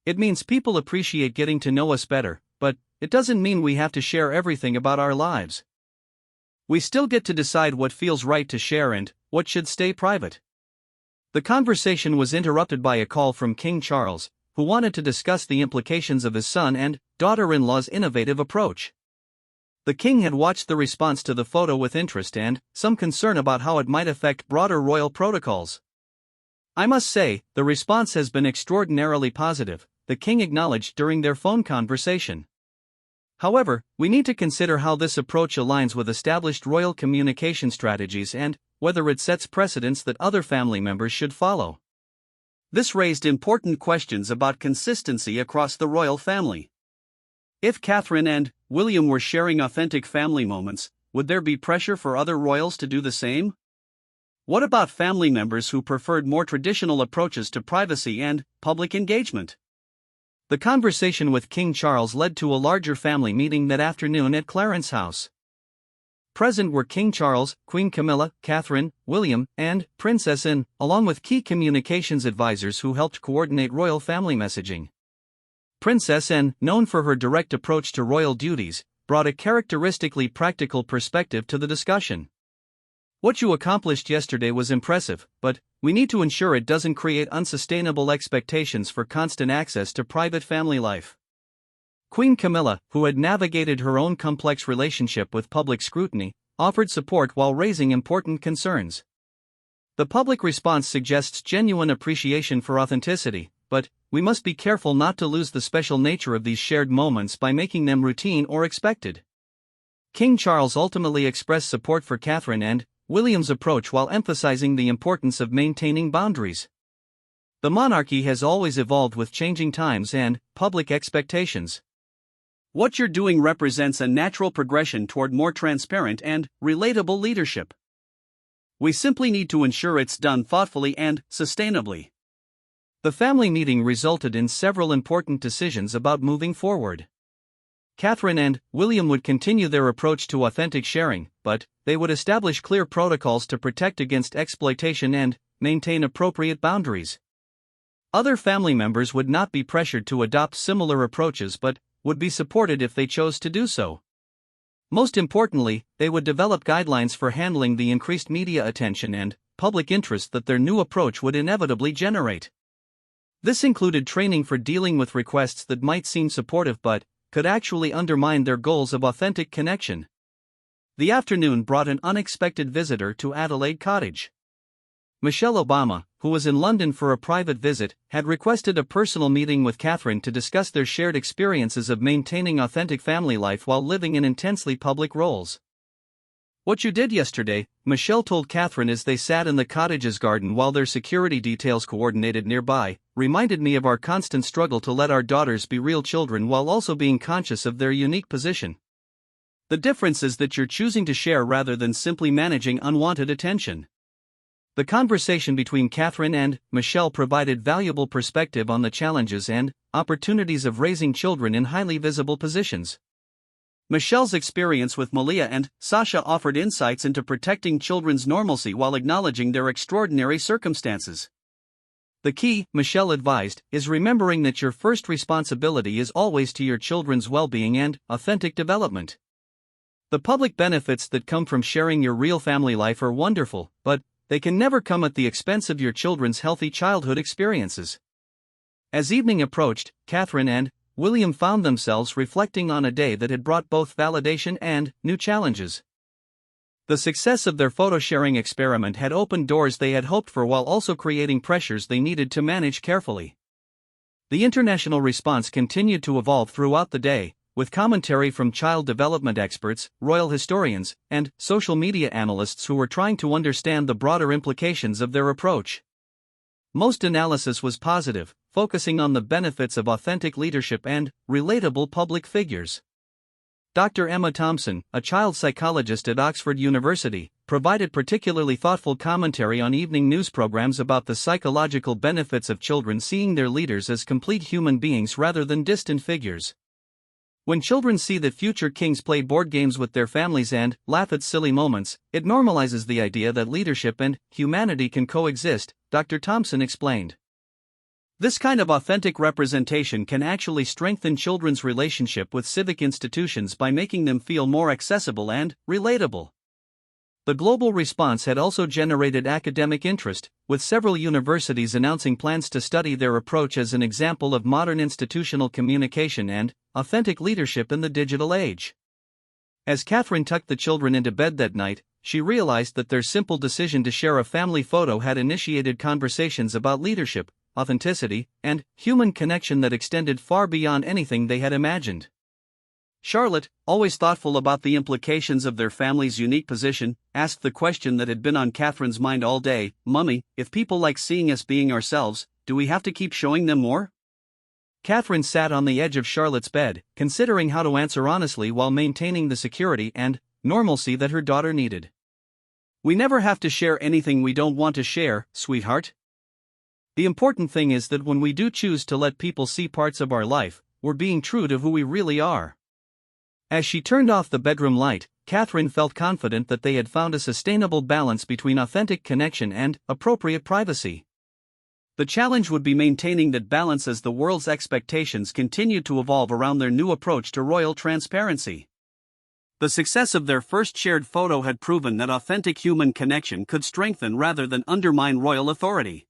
"It means people appreciate getting to know us better, but it doesn't mean we have to share everything about our lives. We still get to decide what feels right to share and what should stay private." The conversation was interrupted by a call from King Charles, who wanted to discuss the implications of his son and daughter-in-law's innovative approach. The king had watched the response to the photo with interest and some concern about how it might affect broader royal protocols. "I must say, the response has been extraordinarily positive," the king acknowledged during their phone conversation. "However, we need to consider how this approach aligns with established royal communication strategies and whether it sets precedents that other family members should follow." This raised important questions about consistency across the royal family. If Catherine and William were sharing authentic family moments, would there be pressure for other royals to do the same? What about family members who preferred more traditional approaches to privacy and public engagement? The conversation with King Charles led to a larger family meeting that afternoon at Clarence House. Present were King Charles, Queen Camilla, Catherine, William, and Princess Anne, along with key communications advisors who helped coordinate royal family messaging. Princess Anne, known for her direct approach to royal duties, brought a characteristically practical perspective to the discussion. "What you accomplished yesterday was impressive, but we need to ensure it doesn't create unsustainable expectations for constant access to private family life." Queen Camilla, who had navigated her own complex relationship with public scrutiny, offered support while raising important concerns. "The public response suggests genuine appreciation for authenticity, but we must be careful not to lose the special nature of these shared moments by making them routine or expected." King Charles ultimately expressed support for Catherine and William's approach while emphasizing the importance of maintaining boundaries. The monarchy has always evolved with changing times and public expectations. "What you're doing represents a natural progression toward more transparent and relatable leadership. We simply need to ensure it's done thoughtfully and sustainably." The family meeting resulted in several important decisions about moving forward. Catherine and William would continue their approach to authentic sharing, but they would establish clear protocols to protect against exploitation and maintain appropriate boundaries. Other family members would not be pressured to adopt similar approaches but would be supported if they chose to do so. Most importantly, they would develop guidelines for handling the increased media attention and public interest that their new approach would inevitably generate. This included training for dealing with requests that might seem supportive but could actually undermine their goals of authentic connection. The afternoon brought an unexpected visitor to Adelaide Cottage. Michelle Obama, who was in London for a private visit, had requested a personal meeting with Catherine to discuss their shared experiences of maintaining authentic family life while living in intensely public roles. "What you did yesterday," Michelle told Catherine as they sat in the cottage's garden while their security details coordinated nearby, "reminded me of our constant struggle to let our daughters be real children while also being conscious of their unique position. The difference is that you're choosing to share rather than simply managing unwanted attention." The conversation between Catherine and Michelle provided valuable perspective on the challenges and opportunities of raising children in highly visible positions. Michelle's experience with Malia and Sasha offered insights into protecting children's normalcy while acknowledging their extraordinary circumstances. The key, Michelle advised, is remembering that your first responsibility is always to your children's well-being and authentic development. The public benefits that come from sharing your real family life are wonderful, but they can never come at the expense of your children's healthy childhood experiences. As evening approached, Catherine and William found themselves reflecting on a day that had brought both validation and new challenges. The success of their photo-sharing experiment had opened doors they had hoped for while also creating pressures they needed to manage carefully. The international response continued to evolve throughout the day, with commentary from child development experts, royal historians, and social media analysts who were trying to understand the broader implications of their approach. Most analysis was positive, focusing on the benefits of authentic leadership and relatable public figures. Dr. Emma Thompson, a child psychologist at Oxford University, provided particularly thoughtful commentary on evening news programs about the psychological benefits of children seeing their leaders as complete human beings rather than distant figures. When children see that future kings play board games with their families and laugh at silly moments, it normalizes the idea that leadership and humanity can coexist, Dr. Thompson explained. This kind of authentic representation can actually strengthen children's relationship with civic institutions by making them feel more accessible and relatable. The global response had also generated academic interest, with several universities announcing plans to study their approach as an example of modern institutional communication and authentic leadership in the digital age. As Catherine tucked the children into bed that night, she realized that their simple decision to share a family photo had initiated conversations about leadership, authenticity, and human connection that extended far beyond anything they had imagined. Charlotte, always thoughtful about the implications of their family's unique position, asked the question that had been on Catherine's mind all day, "Mummy, if people like seeing us being ourselves, do we have to keep showing them more?" Catherine sat on the edge of Charlotte's bed, considering how to answer honestly while maintaining the security and normalcy that her daughter needed. "We never have to share anything we don't want to share, sweetheart. The important thing is that when we do choose to let people see parts of our life, we're being true to who we really are." As she turned off the bedroom light, Catherine felt confident that they had found a sustainable balance between authentic connection and appropriate privacy. The challenge would be maintaining that balance as the world's expectations continued to evolve around their new approach to royal transparency. The success of their first shared photo had proven that authentic human connection could strengthen rather than undermine royal authority.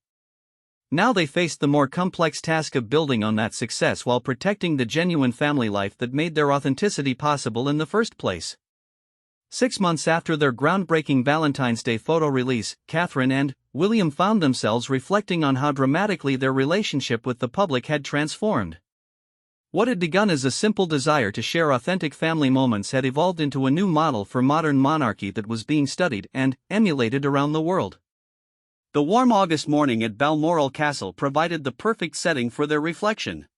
Now they faced the more complex task of building on that success while protecting the genuine family life that made their authenticity possible in the first place. 6 months after their groundbreaking Valentine's Day photo release, Catherine and William found themselves reflecting on how dramatically their relationship with the public had transformed. What had begun as a simple desire to share authentic family moments had evolved into a new model for modern monarchy that was being studied and emulated around the world. The warm August morning at Balmoral Castle provided the perfect setting for their reflection.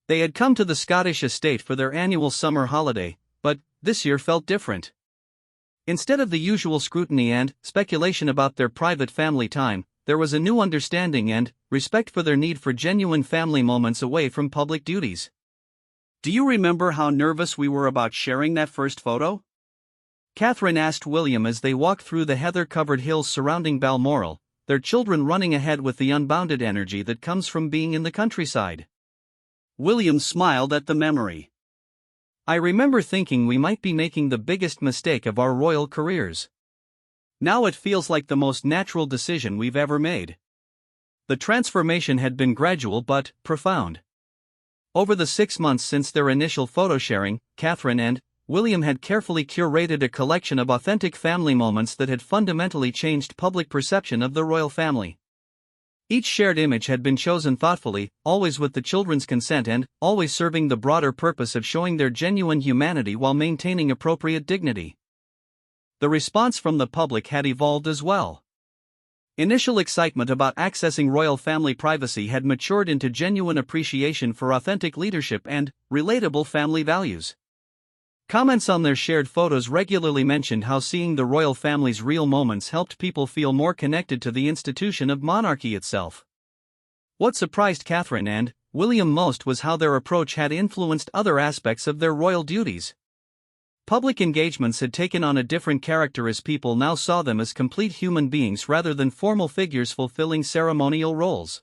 They had come to the Scottish estate for their annual summer holiday, but this year felt different. Instead of the usual scrutiny and speculation about their private family time, there was a new understanding and respect for their need for genuine family moments away from public duties. "Do you remember how nervous we were about sharing that first photo?" Catherine asked William as they walked through the heather-covered hills surrounding Balmoral, their children running ahead with the unbounded energy that comes from being in the countryside. William smiled at the memory. "I remember thinking we might be making the biggest mistake of our royal careers. Now it feels like the most natural decision we've ever made." The transformation had been gradual but profound. Over the 6 months since their initial photo sharing, Catherine and William had carefully curated a collection of authentic family moments that had fundamentally changed public perception of the royal family. Each shared image had been chosen thoughtfully, always with the children's consent and always serving the broader purpose of showing their genuine humanity while maintaining appropriate dignity. The response from the public had evolved as well. Initial excitement about accessing royal family privacy had matured into genuine appreciation for authentic leadership and relatable family values. Comments on their shared photos regularly mentioned how seeing the royal family's real moments helped people feel more connected to the institution of monarchy itself. What surprised Catherine and William most was how their approach had influenced other aspects of their royal duties. Public engagements had taken on a different character as people now saw them as complete human beings rather than formal figures fulfilling ceremonial roles.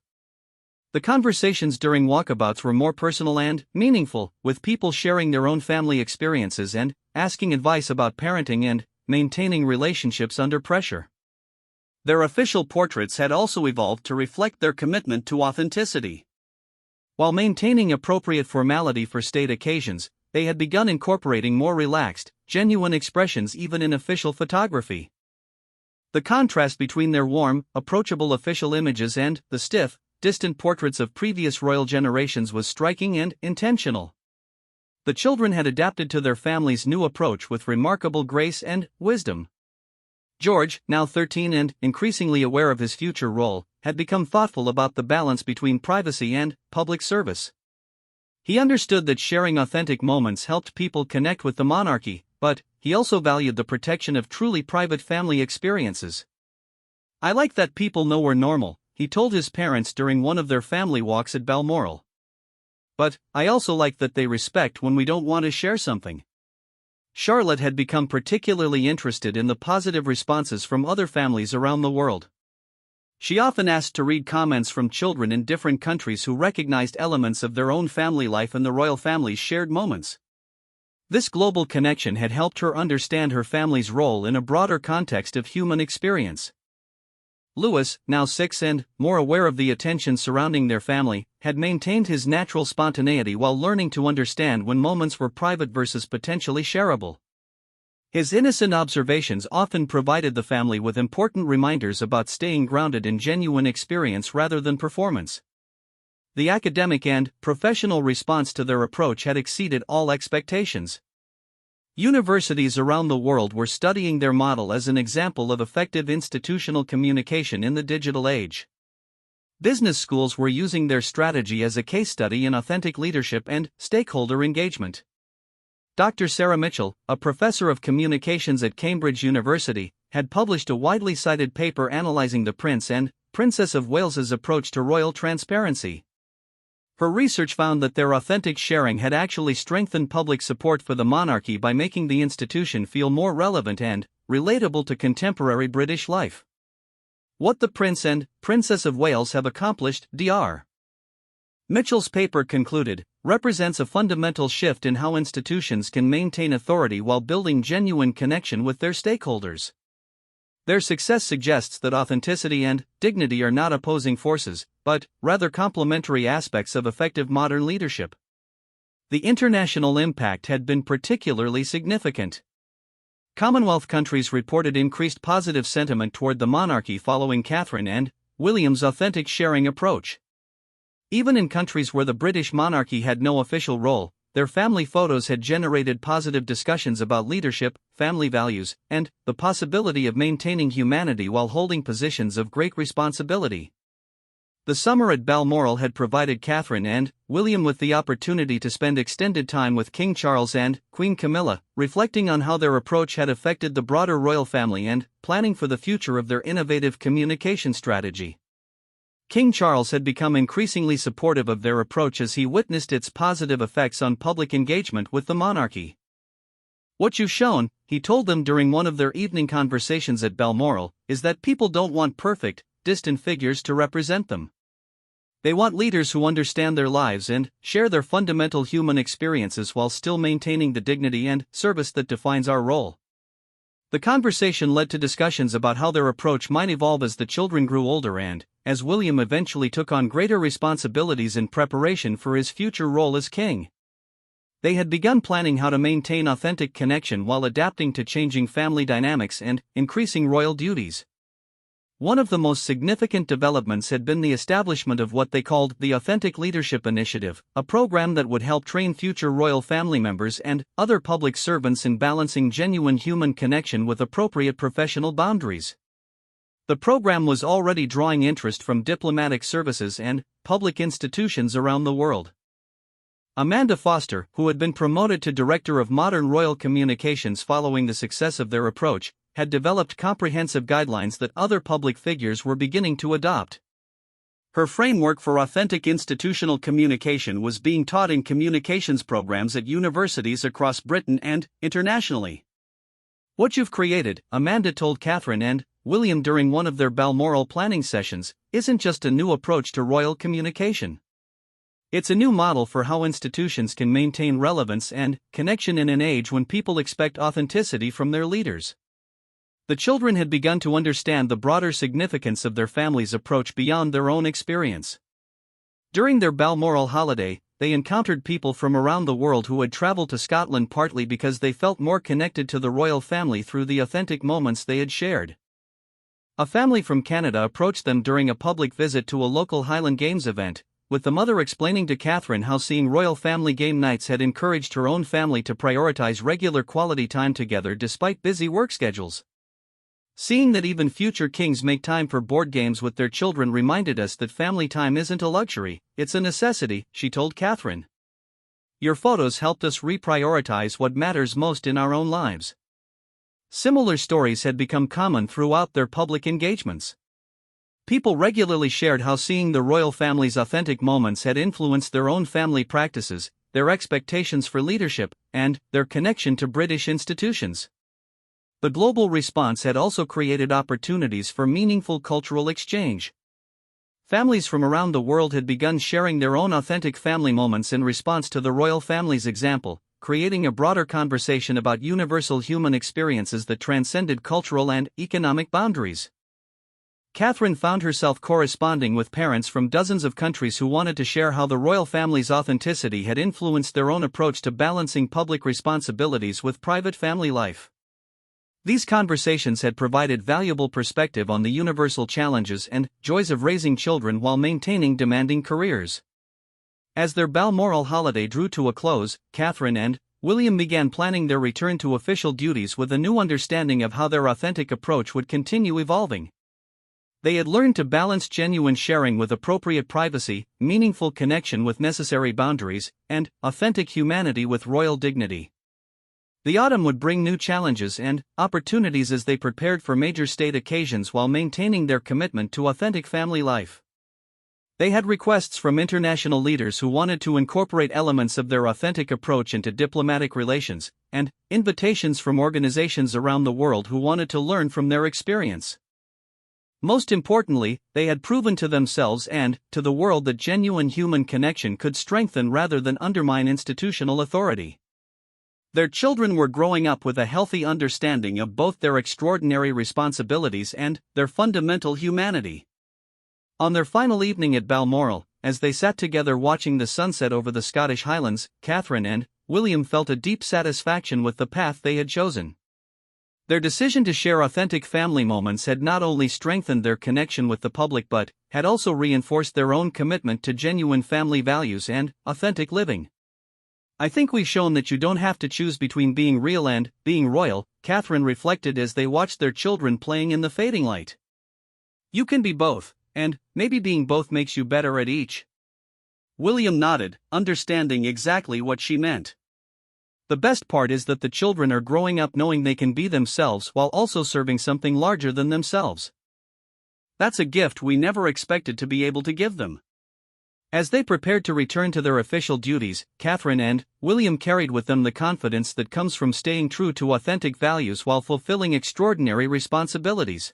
The conversations during walkabouts were more personal and meaningful, with people sharing their own family experiences and asking advice about parenting and maintaining relationships under pressure. Their official portraits had also evolved to reflect their commitment to authenticity. While maintaining appropriate formality for state occasions, they had begun incorporating more relaxed, genuine expressions even in official photography. The contrast between their warm, approachable official images and the stiff, distant portraits of previous royal generations was striking and intentional. The children had adapted to their family's new approach with remarkable grace and wisdom. George, now 13 and increasingly aware of his future role, had become thoughtful about the balance between privacy and public service. He understood that sharing authentic moments helped people connect with the monarchy, but he also valued the protection of truly private family experiences. "I like that people know we're normal," he told his parents during one of their family walks at Balmoral. "But I also like that they respect when we don't want to share something." Charlotte had become particularly interested in the positive responses from other families around the world. She often asked to read comments from children in different countries who recognized elements of their own family life in the royal family's shared moments. This global connection had helped her understand her family's role in a broader context of human experience. Louis, now 6 and more aware of the attention surrounding their family, had maintained his natural spontaneity while learning to understand when moments were private versus potentially shareable. His innocent observations often provided the family with important reminders about staying grounded in genuine experience rather than performance. The academic and professional response to their approach had exceeded all expectations. Universities around the world were studying their model as an example of effective institutional communication in the digital age. Business schools were using their strategy as a case study in authentic leadership and stakeholder engagement. Dr. Sarah Mitchell, a professor of communications at Cambridge University, had published a widely cited paper analyzing the Prince and Princess of Wales's approach to royal transparency. Her research found that their authentic sharing had actually strengthened public support for the monarchy by making the institution feel more relevant and relatable to contemporary British life. What the Prince and Princess of Wales have accomplished, Dr. Mitchell's paper concluded, represents a fundamental shift in how institutions can maintain authority while building genuine connection with their stakeholders. Their success suggests that authenticity and dignity are not opposing forces, but rather complementary aspects of effective modern leadership. The international impact had been particularly significant. Commonwealth countries reported increased positive sentiment toward the monarchy following Catherine and William's authentic sharing approach. Even in countries where the British monarchy had no official role, their family photos had generated positive discussions about leadership, family values, and the possibility of maintaining humanity while holding positions of great responsibility. The summer at Balmoral had provided Catherine and William with the opportunity to spend extended time with King Charles and Queen Camilla, reflecting on how their approach had affected the broader royal family and planning for the future of their innovative communication strategy. King Charles had become increasingly supportive of their approach as he witnessed its positive effects on public engagement with the monarchy. "What you've shown," he told them during one of their evening conversations at Balmoral, "is that people don't want perfect, distant figures to represent them. They want leaders who understand their lives and share their fundamental human experiences while still maintaining the dignity and service that defines our role." The conversation led to discussions about how their approach might evolve as the children grew older and as William eventually took on greater responsibilities in preparation for his future role as king. They had begun planning how to maintain authentic connection while adapting to changing family dynamics and increasing royal duties. One of the most significant developments had been the establishment of what they called the Authentic Leadership Initiative, a program that would help train future royal family members and other public servants in balancing genuine human connection with appropriate professional boundaries. The program was already drawing interest from diplomatic services and public institutions around the world. Amanda Foster, who had been promoted to Director of Modern Royal Communications following the success of their approach, had developed comprehensive guidelines that other public figures were beginning to adopt. Her framework for authentic institutional communication was being taught in communications programs at universities across Britain and, internationally. "What you've created," Amanda told Catherine and William during one of their Balmoral planning sessions, "isn't just a new approach to royal communication. It's a new model for how institutions can maintain relevance and connection in an age when people expect authenticity from their leaders." The children had begun to understand the broader significance of their family's approach beyond their own experience. During their Balmoral holiday, they encountered people from around the world who had traveled to Scotland partly because they felt more connected to the royal family through the authentic moments they had shared. A family from Canada approached them during a public visit to a local Highland Games event, with the mother explaining to Catherine how seeing royal family game nights had encouraged her own family to prioritize regular quality time together despite busy work schedules. "Seeing that even future kings make time for board games with their children reminded us that family time isn't a luxury, it's a necessity," she told Catherine. "Your photos helped us reprioritize what matters most in our own lives." Similar stories had become common throughout their public engagements. People regularly shared how seeing the royal family's authentic moments had influenced their own family practices, their expectations for leadership, and their connection to British institutions. The global response had also created opportunities for meaningful cultural exchange. Families from around the world had begun sharing their own authentic family moments in response to the royal family's example, creating a broader conversation about universal human experiences that transcended cultural and economic boundaries. Catherine found herself corresponding with parents from dozens of countries who wanted to share how the royal family's authenticity had influenced their own approach to balancing public responsibilities with private family life. These conversations had provided valuable perspective on the universal challenges and joys of raising children while maintaining demanding careers. As their Balmoral holiday drew to a close, Catherine and William began planning their return to official duties with a new understanding of how their authentic approach would continue evolving. They had learned to balance genuine sharing with appropriate privacy, meaningful connection with necessary boundaries, and authentic humanity with royal dignity. The autumn would bring new challenges and opportunities as they prepared for major state occasions while maintaining their commitment to authentic family life. They had requests from international leaders who wanted to incorporate elements of their authentic approach into diplomatic relations, and invitations from organizations around the world who wanted to learn from their experience. Most importantly, they had proven to themselves and to the world that genuine human connection could strengthen rather than undermine institutional authority. Their children were growing up with a healthy understanding of both their extraordinary responsibilities and their fundamental humanity. On their final evening at Balmoral, as they sat together watching the sunset over the Scottish Highlands, Catherine and William felt a deep satisfaction with the path they had chosen. Their decision to share authentic family moments had not only strengthened their connection with the public but had also reinforced their own commitment to genuine family values and authentic living. "I think we've shown that you don't have to choose between being real and being royal," Catherine reflected as they watched their children playing in the fading light. "You can be both, and maybe being both makes you better at each." William nodded, understanding exactly what she meant. "The best part is that the children are growing up knowing they can be themselves while also serving something larger than themselves. That's a gift we never expected to be able to give them." As they prepared to return to their official duties, Catherine and William carried with them the confidence that comes from staying true to authentic values while fulfilling extraordinary responsibilities.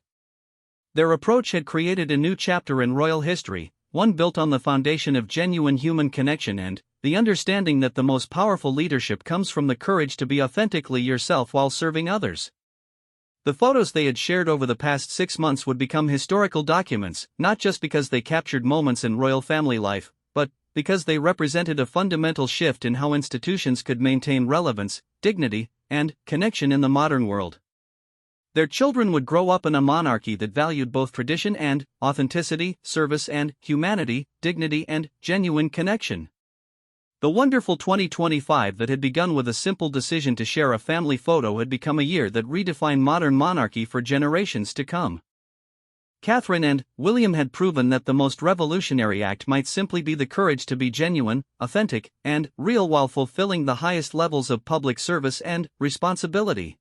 Their approach had created a new chapter in royal history, one built on the foundation of genuine human connection and the understanding that the most powerful leadership comes from the courage to be authentically yourself while serving others. The photos they had shared over the past 6 months would become historical documents, not just because they captured moments in royal family life, but because they represented a fundamental shift in how institutions could maintain relevance, dignity, and connection in the modern world. Their children would grow up in a monarchy that valued both tradition and authenticity, service and humanity, dignity and genuine connection. The wonderful 2025 that had begun with a simple decision to share a family photo had become a year that redefined modern monarchy for generations to come. Catherine and William had proven that the most revolutionary act might simply be the courage to be genuine, authentic, and real while fulfilling the highest levels of public service and responsibility.